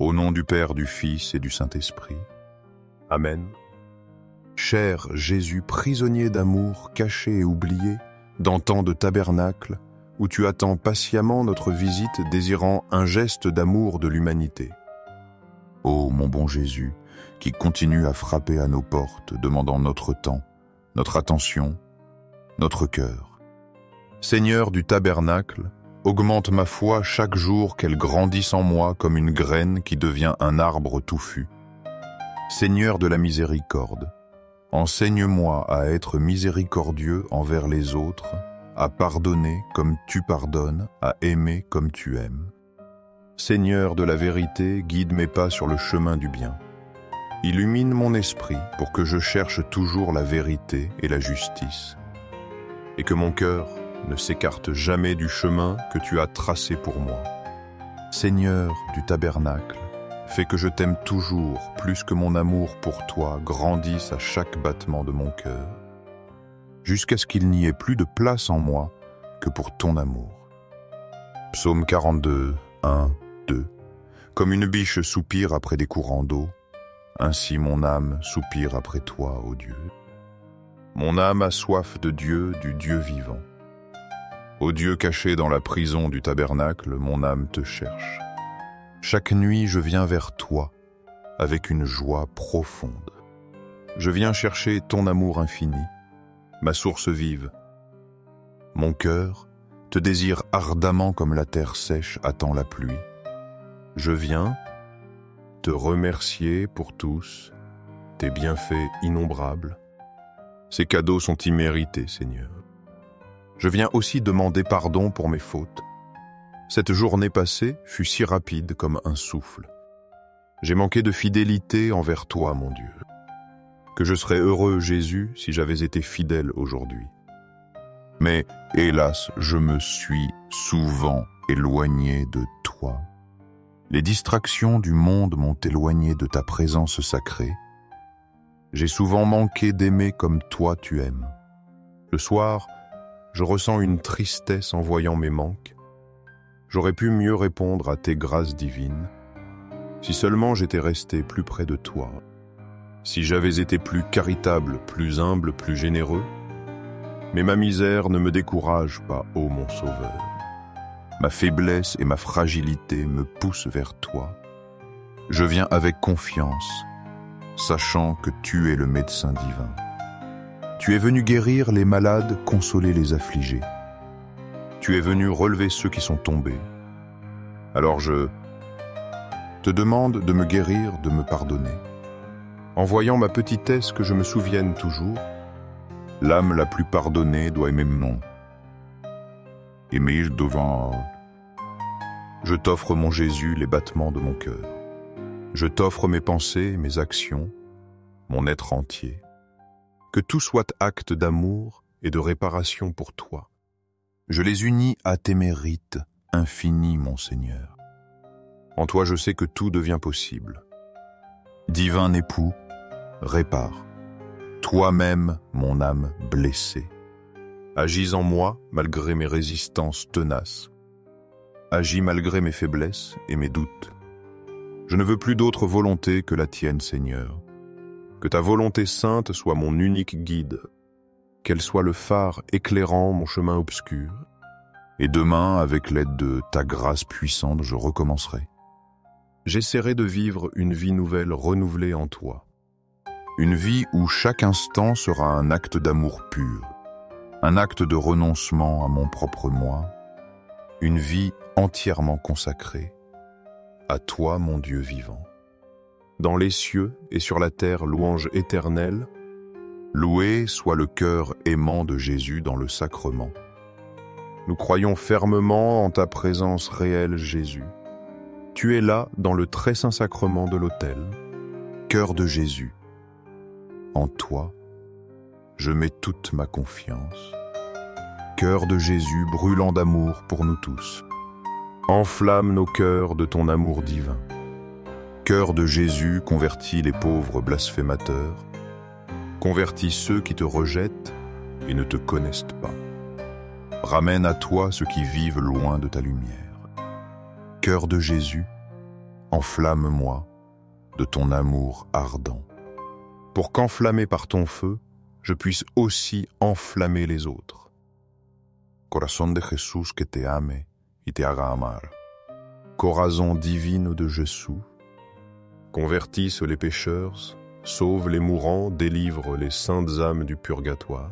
Au nom du Père, du Fils et du Saint-Esprit. Amen. Cher Jésus, prisonnier d'amour, caché et oublié, dans tant de tabernacles, où tu attends patiemment notre visite, désirant un geste d'amour de l'humanité. Ô mon bon Jésus, qui continue à frapper à nos portes, demandant notre temps, notre attention, notre cœur. Seigneur du tabernacle, augmente ma foi chaque jour qu'elle grandisse en moi comme une graine qui devient un arbre touffu. Seigneur de la miséricorde, enseigne-moi à être miséricordieux envers les autres, à pardonner comme tu pardonnes, à aimer comme tu aimes. Seigneur de la vérité, guide mes pas sur le chemin du bien. Illumine mon esprit pour que je cherche toujours la vérité et la justice, et que mon cœur ne s'écarte jamais du chemin que tu as tracé pour moi. Seigneur du tabernacle, fais que je t'aime toujours plus que mon amour pour toi grandisse à chaque battement de mon cœur, jusqu'à ce qu'il n'y ait plus de place en moi que pour ton amour. Psaume 42, 1, 2. Comme une biche soupire après des courants d'eau, ainsi mon âme soupire après toi, ô Dieu. Mon âme a soif de Dieu, du Dieu vivant. Ô Dieu caché dans la prison du tabernacle, mon âme te cherche. Chaque nuit, je viens vers toi, avec une joie profonde. Je viens chercher ton amour infini, ma source vive. Mon cœur te désire ardemment comme la terre sèche attend la pluie. Je viens te remercier pour tous tes bienfaits innombrables. Ces cadeaux sont immérités, Seigneur. Je viens aussi demander pardon pour mes fautes. Cette journée passée fut si rapide comme un souffle. J'ai manqué de fidélité envers toi, mon Dieu. Que je serais heureux, Jésus, si j'avais été fidèle aujourd'hui. Mais, hélas, je me suis souvent éloigné de toi. Les distractions du monde m'ont éloigné de ta présence sacrée. J'ai souvent manqué d'aimer comme toi tu aimes. Le soir, je ressens une tristesse en voyant mes manques. J'aurais pu mieux répondre à tes grâces divines, si seulement j'étais resté plus près de toi, si j'avais été plus charitable, plus humble, plus généreux. Mais ma misère ne me décourage pas, ô mon Sauveur. Ma faiblesse et ma fragilité me poussent vers toi. Je viens avec confiance, sachant que tu es le médecin divin. Tu es venu guérir les malades, consoler les affligés. Tu es venu relever ceux qui sont tombés. Alors je te demande de me guérir, de me pardonner. En voyant ma petitesse, que je me souvienne toujours, l'âme la plus pardonnée doit aimer mon nom. Aimer devant... Je t'offre, mon Jésus, les battements de mon cœur. Je t'offre mes pensées, mes actions, mon être entier. Que tout soit acte d'amour et de réparation pour toi. Je les unis à tes mérites infinis, mon Seigneur. En toi, je sais que tout devient possible. Divin époux, répare. Toi-même, mon âme blessée. Agis en moi malgré mes résistances tenaces. Agis malgré mes faiblesses et mes doutes. Je ne veux plus d'autre volonté que la tienne, Seigneur. Que ta volonté sainte soit mon unique guide. Qu'elle soit le phare éclairant mon chemin obscur. Et demain, avec l'aide de ta grâce puissante, je recommencerai. J'essaierai de vivre une vie nouvelle renouvelée en toi. Une vie où chaque instant sera un acte d'amour pur. Un acte de renoncement à mon propre moi, une vie entièrement consacrée à toi, mon Dieu vivant. Dans les cieux et sur la terre, louange éternelle, loué soit le cœur aimant de Jésus dans le sacrement. Nous croyons fermement en ta présence réelle, Jésus. Tu es là dans le très saint sacrement de l'autel. Cœur de Jésus, en toi, je mets toute ma confiance. Cœur de Jésus brûlant d'amour pour nous tous. Enflamme nos cœurs de ton amour divin. Cœur de Jésus convertis les pauvres blasphémateurs. Convertis ceux qui te rejettent et ne te connaissent pas. Ramène à toi ceux qui vivent loin de ta lumière. Cœur de Jésus, enflamme-moi de ton amour ardent, pour qu'enflammé par ton feu, je puisse aussi enflammer les autres. Corazón de Jesús que te ame y te haga amar. Corazon divine de Jésus, convertisse les pécheurs, sauve les mourants, délivre les saintes âmes du purgatoire,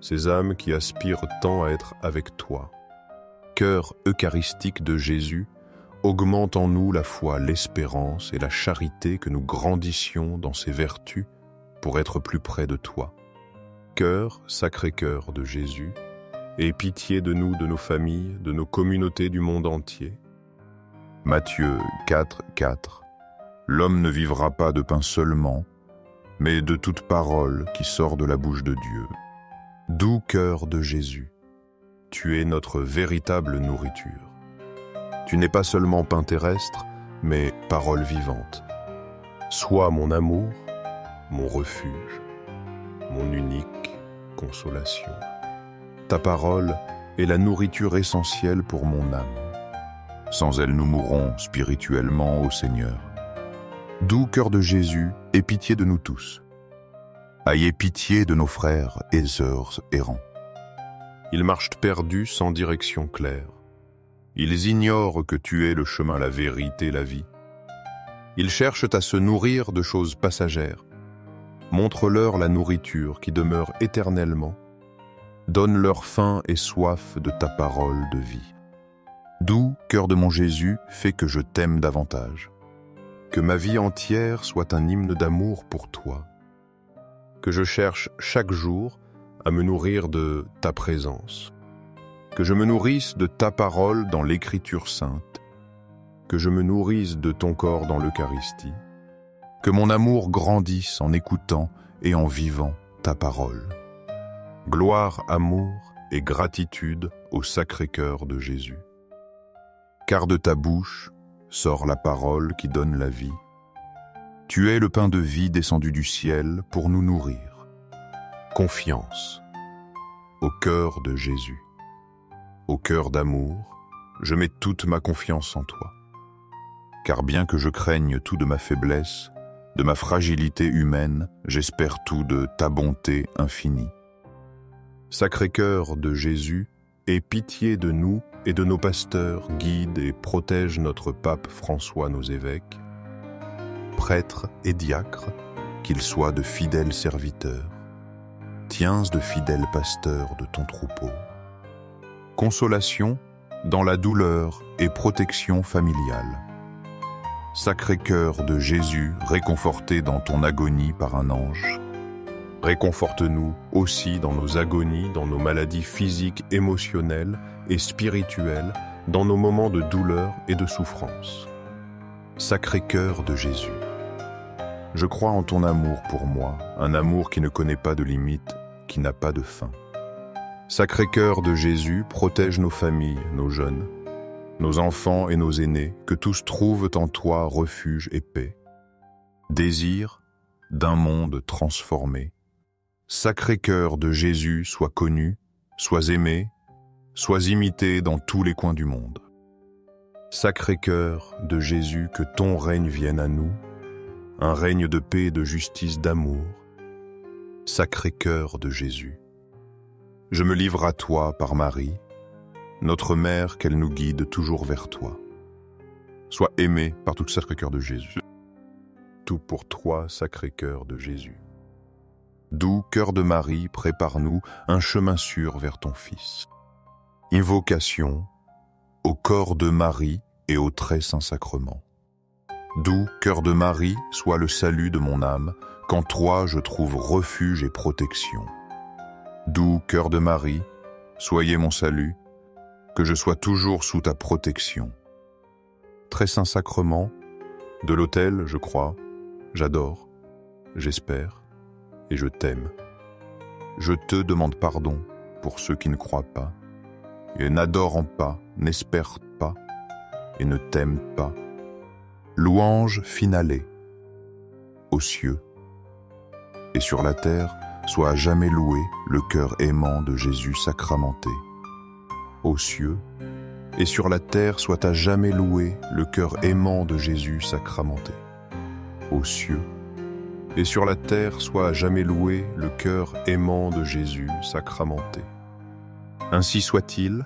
ces âmes qui aspirent tant à être avec toi. Cœur eucharistique de Jésus, augmente en nous la foi, l'espérance et la charité que nous grandissions dans ces vertus pour être plus près de toi. Cœur, sacré cœur de Jésus, aie pitié de nous, de nos familles, de nos communautés du monde entier. Matthieu 4, 4. L'homme ne vivra pas de pain seulement, mais de toute parole qui sort de la bouche de Dieu. Doux cœur de Jésus, tu es notre véritable nourriture. Tu n'es pas seulement pain terrestre, mais parole vivante. Sois mon amour, mon refuge, mon unique consolation. Ta parole est la nourriture essentielle pour mon âme. Sans elle, nous mourrons spirituellement au Seigneur. Doux cœur de Jésus, aie pitié de nous tous. Ayez pitié de nos frères et sœurs errants. Ils marchent perdus sans direction claire. Ils ignorent que tu es le chemin, la vérité, la vie. Ils cherchent à se nourrir de choses passagères. Montre-leur la nourriture qui demeure éternellement. Donne-leur faim et soif de ta parole de vie. Doux cœur de mon Jésus, fais que je t'aime davantage. Que ma vie entière soit un hymne d'amour pour toi. Que je cherche chaque jour à me nourrir de ta présence. Que je me nourrisse de ta parole dans l'écriture sainte. Que je me nourrisse de ton corps dans l'Eucharistie. Que mon amour grandisse en écoutant et en vivant ta parole. Gloire, amour et gratitude au Sacré-Cœur de Jésus. Car de ta bouche sort la parole qui donne la vie. Tu es le pain de vie descendu du ciel pour nous nourrir. Confiance au cœur de Jésus. Au cœur d'amour, je mets toute ma confiance en toi. Car bien que je craigne tout de ma faiblesse, de ma fragilité humaine, j'espère tout de ta bonté infinie. Sacré-Cœur de Jésus, aie pitié de nous et de nos pasteurs, guide et protège notre pape François, nos évêques, prêtres et diacres, qu'ils soient de fidèles serviteurs. Tiens de fidèles pasteurs de ton troupeau. Consolation dans la douleur et protection familiale. Sacré-Cœur de Jésus, réconforté dans ton agonie par un ange, réconforte-nous aussi dans nos agonies, dans nos maladies physiques, émotionnelles et spirituelles, dans nos moments de douleur et de souffrance. Sacré-Cœur de Jésus, je crois en ton amour pour moi, un amour qui ne connaît pas de limites, qui n'a pas de fin. Sacré-Cœur de Jésus, protège nos familles, nos jeunes, nos enfants et nos aînés, que tous trouvent en toi refuge et paix. Désir d'un monde transformé. Sacré-Cœur de Jésus, sois connu, sois aimé, sois imité dans tous les coins du monde. Sacré-Cœur de Jésus, que ton règne vienne à nous, un règne de paix, de justice, d'amour. Sacré-Cœur de Jésus, je me livre à toi par Marie, notre mère, qu'elle nous guide toujours vers toi. Sois aimé par tout le Sacré-Cœur de Jésus. Tout pour toi, Sacré-Cœur de Jésus. Doux cœur de Marie, prépare-nous un chemin sûr vers ton Fils. Invocation au corps de Marie et au très saint sacrement. Doux cœur de Marie, sois le salut de mon âme, qu'en toi je trouve refuge et protection. Doux cœur de Marie, soyez mon salut, que je sois toujours sous ta protection. Très saint sacrement, de l'autel, je crois, j'adore, j'espère et je t'aime. Je te demande pardon pour ceux qui ne croient pas, et n'adorent pas, n'espèrent pas, et ne t'aiment pas. Louange finale, aux cieux, et sur la terre, soit à jamais loué le cœur aimant de Jésus sacramenté. Aux cieux, et sur la terre soit à jamais loué le cœur aimant de Jésus sacramenté. Aux cieux, et sur la terre soit à jamais loué le cœur aimant de Jésus sacramenté. Ainsi soit-il.